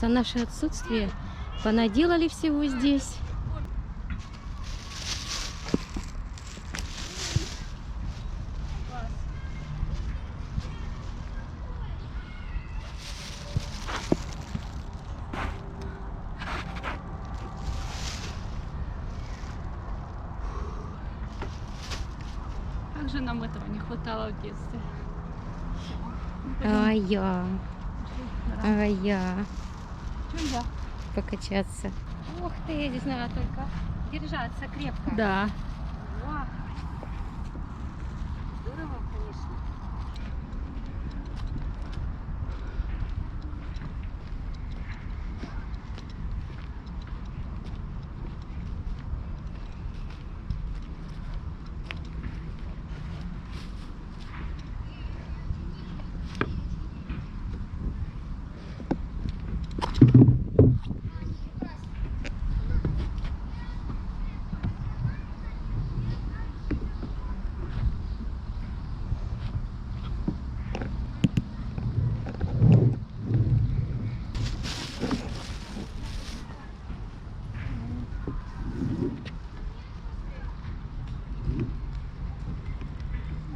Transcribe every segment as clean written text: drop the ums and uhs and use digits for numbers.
За наше отсутствие понаделали всего здесь. Как же нам этого не хватало в детстве. А я Чё я? покачаться. Ух ты, здесь надо только держаться крепко. Да. Вау. Здорово, конечно.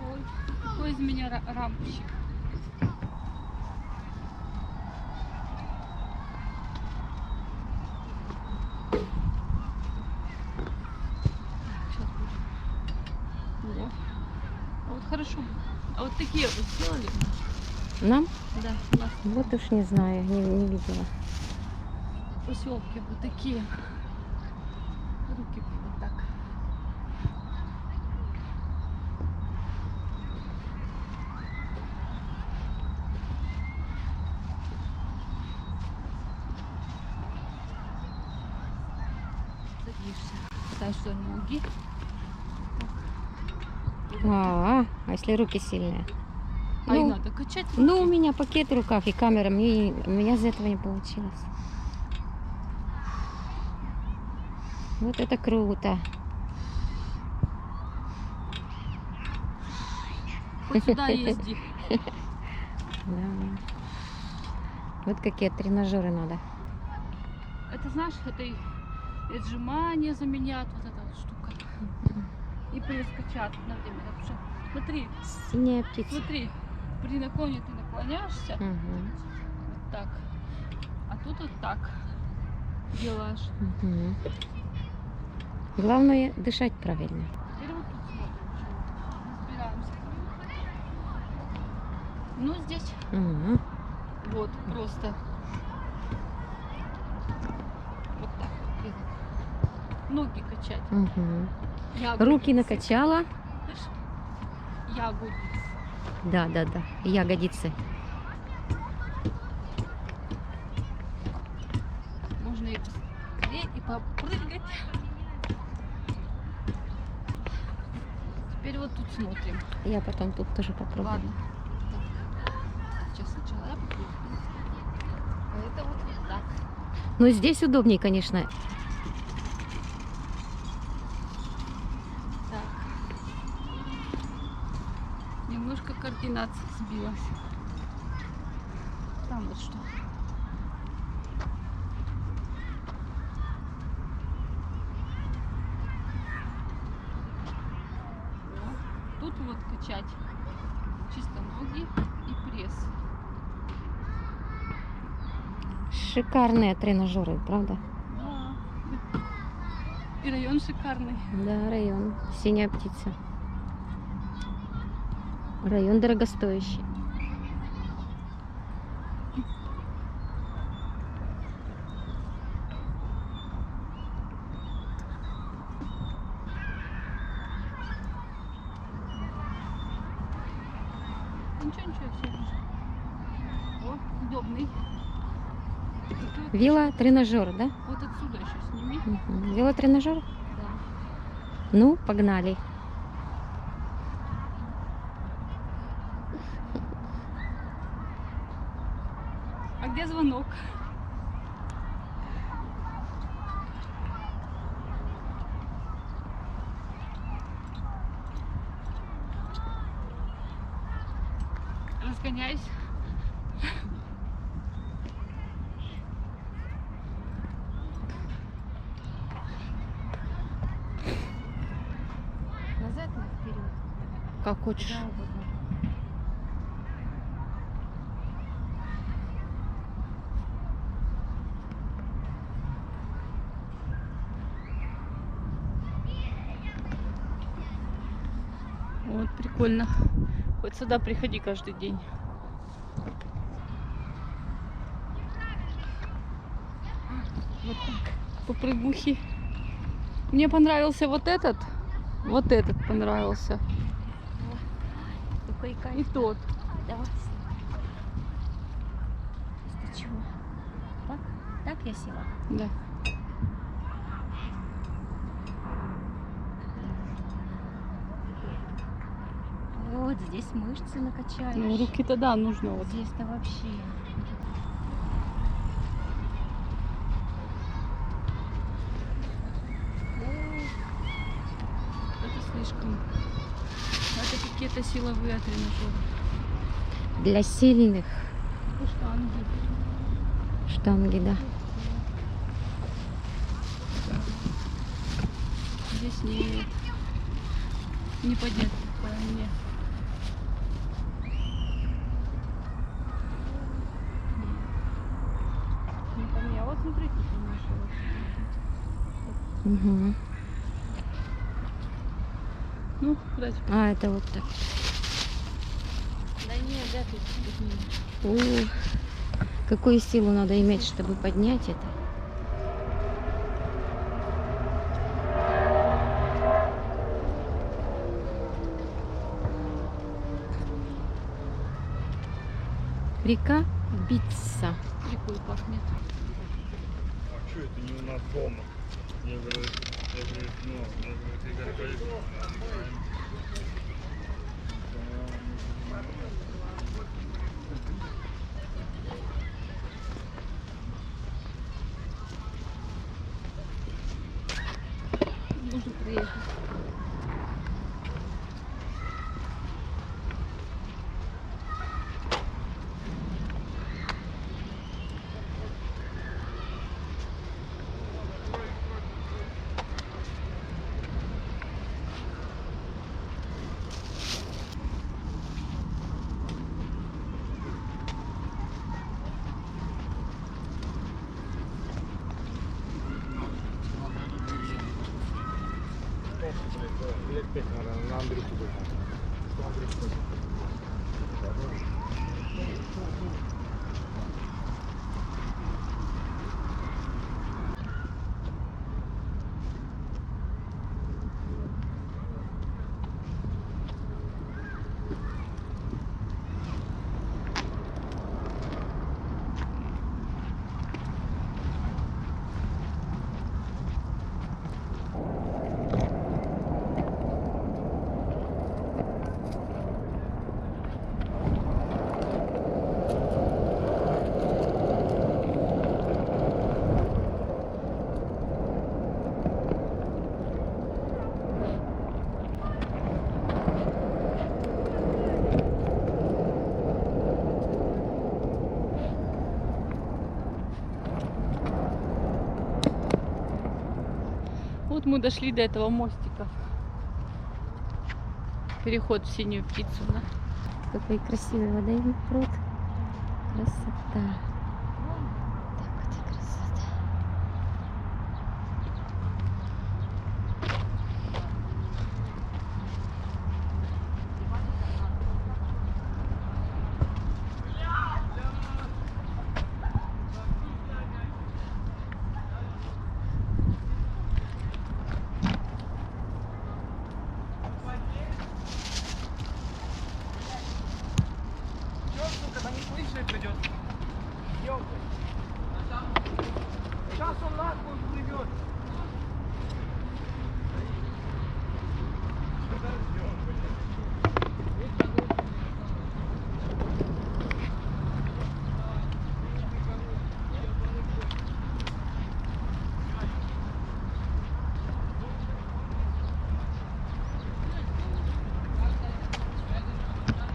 Ой, какой из меня рампущик. Сейчас будем. Во. А вот хорошо. А вот такие вот сделали? Нам? Да, у нас Вот уж не знаю, не видела. поселки вот такие. Руки вот так. Садишься. Ставишь сюда ноги. А если руки сильные? А и Ну, надо качать руки. Ну, у меня пакет в руках и камера, у меня из этого не получилось. Вот это круто. Хоть сюда езди. Да. Вот какие тренажеры надо. Это знаешь, это и отжимания заменят, вот эта вот штука. И пресс качат одновременно. Потому что, смотри, Синяя птица. смотри, при наклоне ты наклоняешься, Мгм. вот так. А тут вот так делаешь. Мгм. Главное дышать правильно. Теперь вот тут смотрим, разбираемся. Ну, здесь Мгм. вот просто вот так вот. Ноги качать. Мгм. Ягодицы. Руки накачала. Ягодицы. Да. Ягодицы. Можно и посмотреть, и попрыгать. Теперь вот тут смотрим. Я потом тут тоже попробую. Ладно. Так. Сейчас сначала я попробую. А это вот так. Но здесь удобнее, конечно. Так. Немножко координация сбилась. Там вот что. Тут вот качать чисто ноги и пресс. Шикарные тренажеры, правда? Да. И район шикарный. Да, район. Синяя птица. Район дорогостоящий. Ничего, все вижу. О, удобный. И тут Велотренажер, да? вот отсюда еще сними. Мгм. Велотренажер? Да. Ну, погнали. А где звонок? Разгоняюсь. Как хочешь. Куда угодно. Вот, прикольно. Хоть сюда приходи каждый день. Вот так. Попрыгухи. Мне понравился вот этот. Вот этот понравился. Какой кайф. И тот. Давай. Ты чего? Так? Так я села? Да. Вот здесь мышцы накачаешь. Ну, руки-то да, нужно вот. Здесь-то вообще. Это слишком. Это какие-то силовые тренажеры. Для сильных. И штанги. Штанги, да. Здесь нет. Не поднять такое мне. Не по мне. А вот смотрите, что наши. Угу. Ну, куда А, это вот так. Да нет, да, тут не. Ух, какую силу надо иметь, чтобы поднять это? Река Бица. Рекой пахнет. А что это не у нас дома? Я говорю, ты говоришь, Можно проехать. лет 5, наверное, на Андрюху думал. Что Андрюху? Вот мы дошли до этого мостика. Переход в Синюю птицу, да? Какой красивый водоем пруд. Красота. Так вот и красота. Когда не слышно придет. Сейчас он нахуй плывет.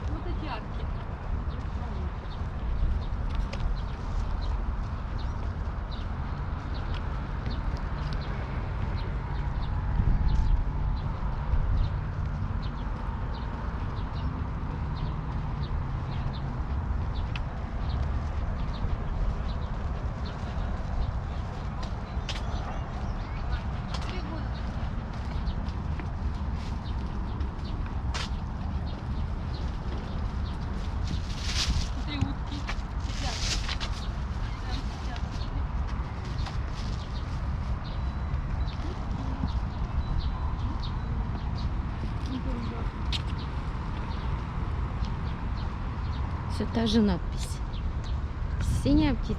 Вот эти арки. Все та же надпись. Синяя птица.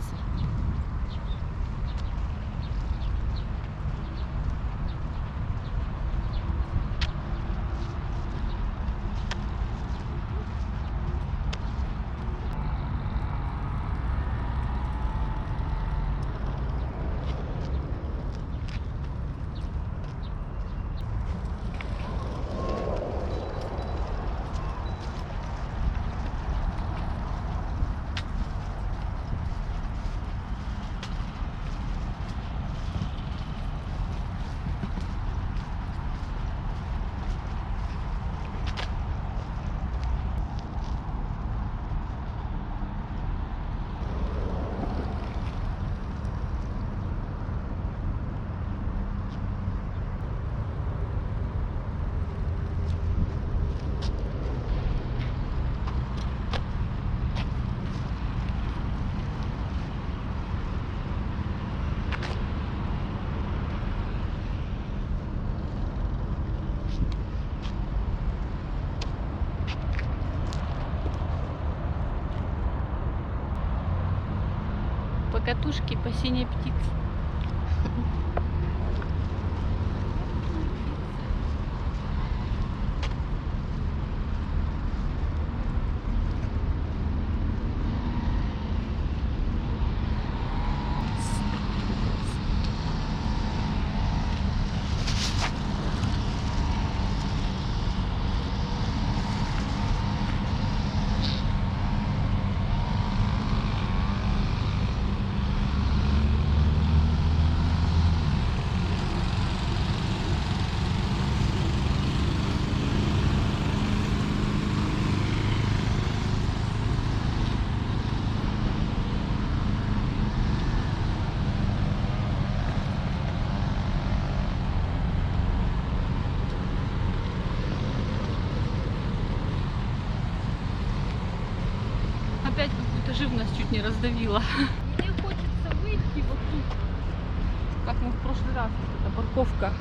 Покатушки по синей птице. Опять какую-то живность чуть не раздавила. Мне хочется выйти вот тут, как мы в прошлый раз, вот эта парковка.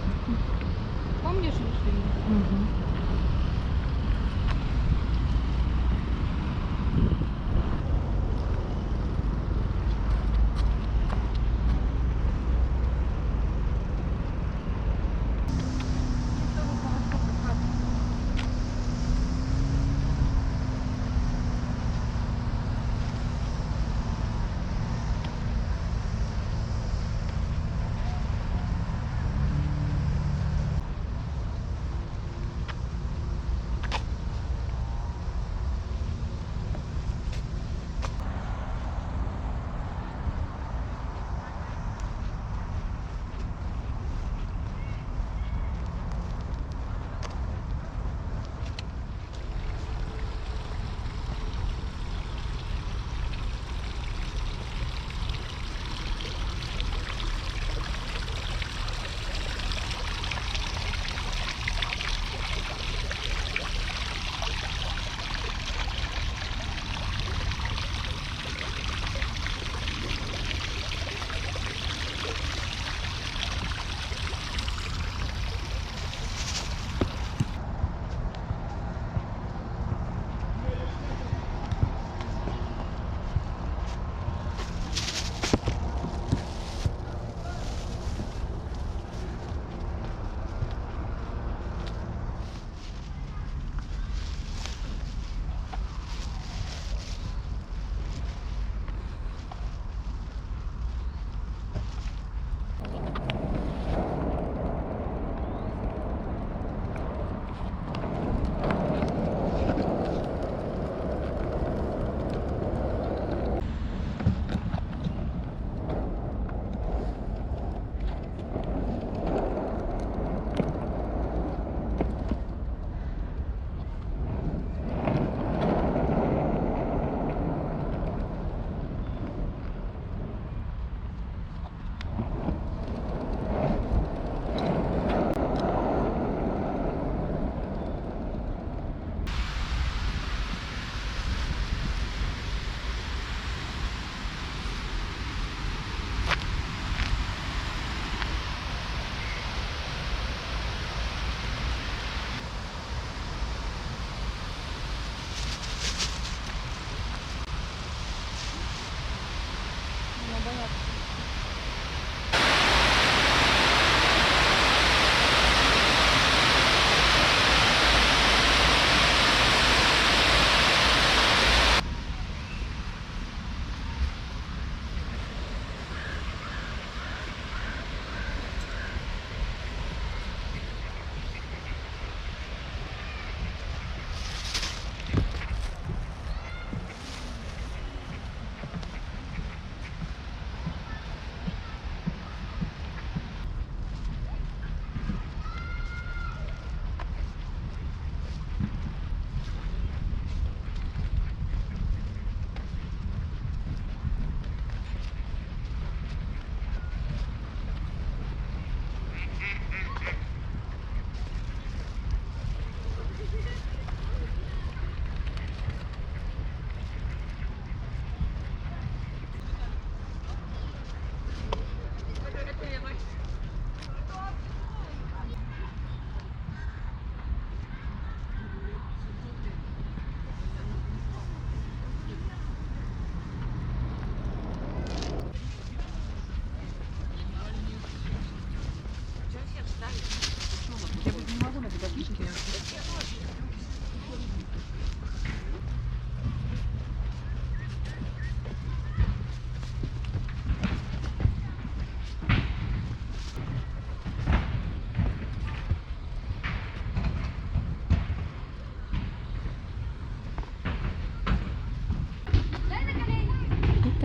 Помнишь, шли? Угу.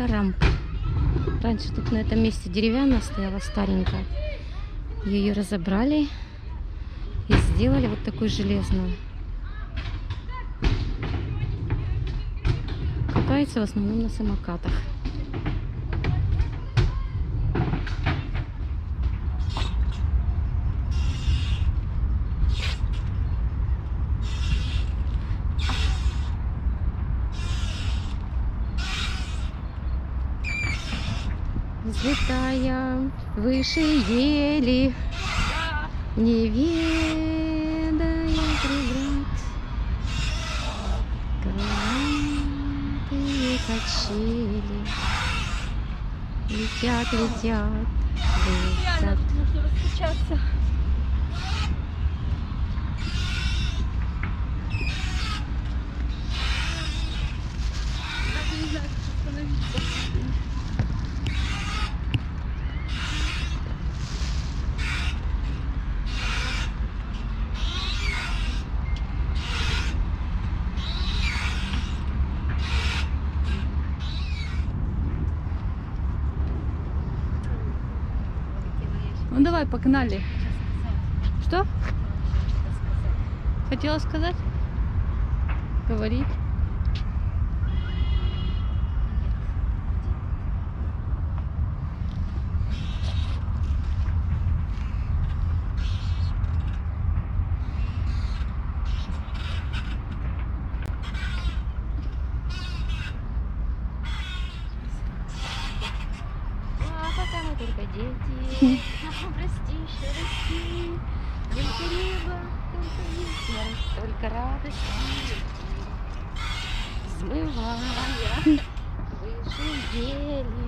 Это рампа. Раньше тут на этом месте деревянная стояла, старенькая. Ее разобрали и сделали вот такую железную. Катаются в основном на самокатах. Взлетая выше ели, не ведая преград, крылатые качели летят, летят, Реально, летят. тут нужно раскачаться. Даже не знаю, как остановиться. Ну давай, погнали. Что? Хотела сказать? Говори. А пока мы только дети, прости, еще расти, только небо, только ясность, только радость и любви. Взмывая выше ели.